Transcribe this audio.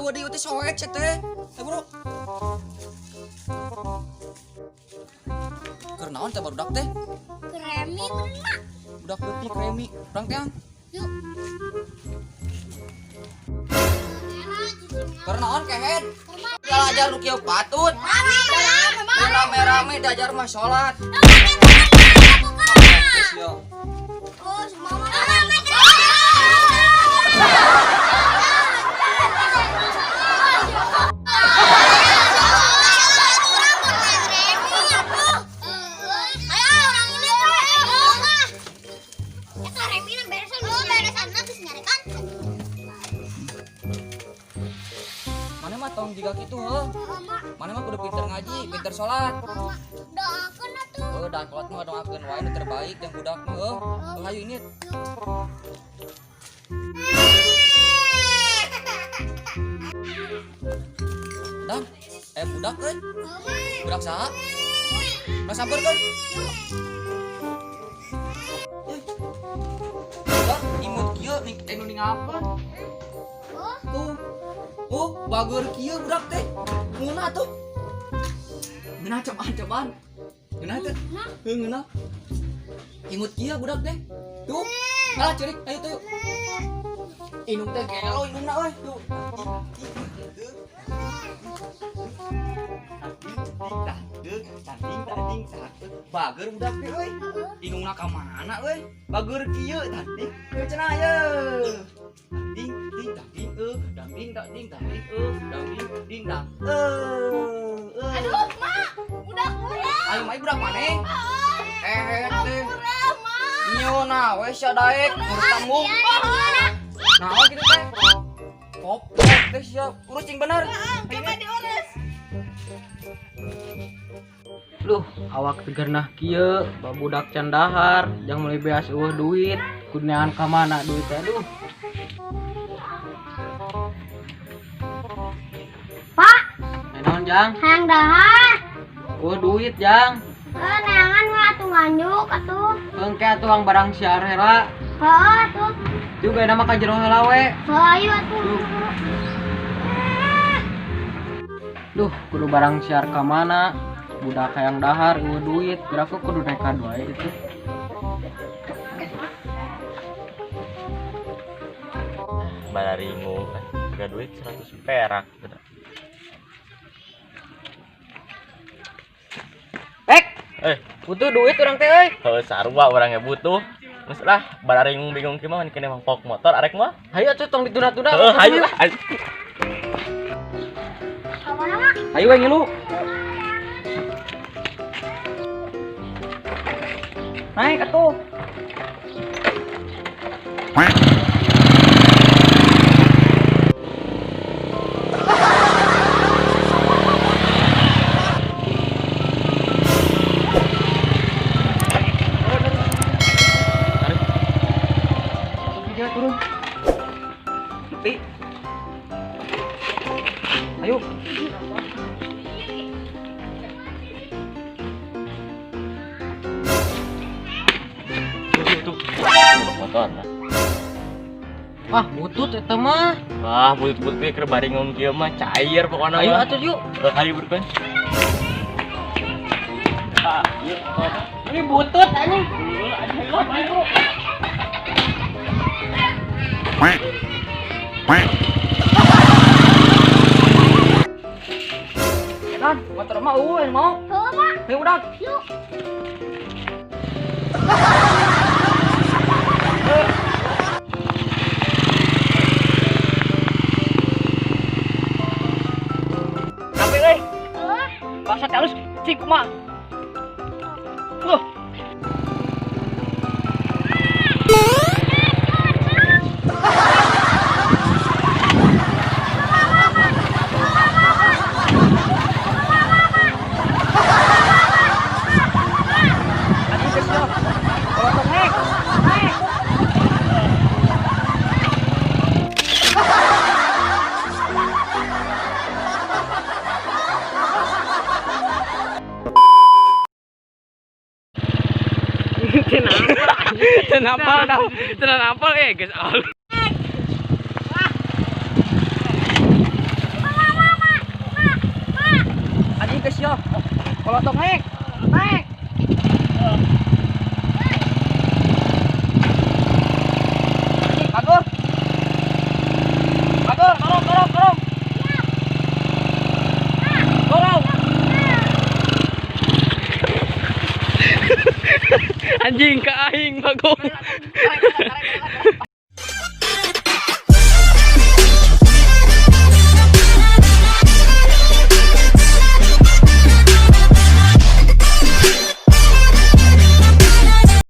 eueuh dieu teh soek cenah teh. Bro. Keur naon teh barudak teh? Kremi meureun mah. Budak leutik kremi. Urang teh. Yuk. Keur naon kehed? Ajar lu kieu patut. Rame-rame diajar mah salat. Oh, semua Mana mah tong jiga kitu heuh. Mana mah kudu pinter ngaji, pinter salat. doakeun atuh. Heuh, da salat mah doakeun wae nu terbaik yang budak mah heuh. Hayu ini. Dan budak euy. Budak saha? Mas sampeurkeun. Budak imut kieu ning ningapeun. Tuh. Oh, bagur kieu budak teh. Ngeunah tuh. Ngeunah cobaan. Ngeunah teh. Heuh ngeunah. Imut kieu budak teh. Tuh. Alah curik, ayo tuh. Inung teh gelo inungna euy. Tuh. Tanding bager budak teh euy. Inungna ka mana euy? Bager kieu tanding. Teu cenah ye. Ding dang. Aduh, Mak. Udah kurang. Ayo mai budak maneh. Teh. Kurang, Mak. Nyeuna we sadaek urus tanggung. Naon kitu teh? Kopok teh sia urus cing bener. Coba diurus. Duh, awak tegernah kieu, babudak can dahar, jang mulai beas eueuh duit, kunean ka mana duit teh aduh. Pak, Naon jang? hayang dahar. Eueuh duit jang. Neangan we atuh nganjuk atuh. Engke atuang barang siar heula. Heeh atuh. Juga nama ka jero heula we. Hayu atuh. Duh, kudu barang siar ka mana? Budak hayang dahar eueuh duit, berapa kudu nekat wae itu. Balaringu juga duit 100 perak. Butuh duit urang teh euy. Heuh sarua urangnya butuh. Geus lah balaringu bingung kieu mah kene mah pok motor arek mah. Hayu atuh tong ditunda-tunda. Heuh hayu. Kawana Mak? Hayu we ngilu. Naik atuh. Turun. Pi. Ayo. Tuh. Motor nah. Wah, butut eta mah. Wah, butut teh keur baringung kieu mah cair pokona. Ayo atuh yuk. Hayu berkeun. Yuk. Ini butut anjing. Dan, motor mah eueuh mau. Heuh, Mak. Ayo udah. Yuk. Sampai euy. Bangsa halus cing kumaha. Tenapal dah, tenapal guys. Ini guys ya. Kalau tok naik. Naik. Bagus. Bagus, dorong. Dorong. Anjing ke aing bagong.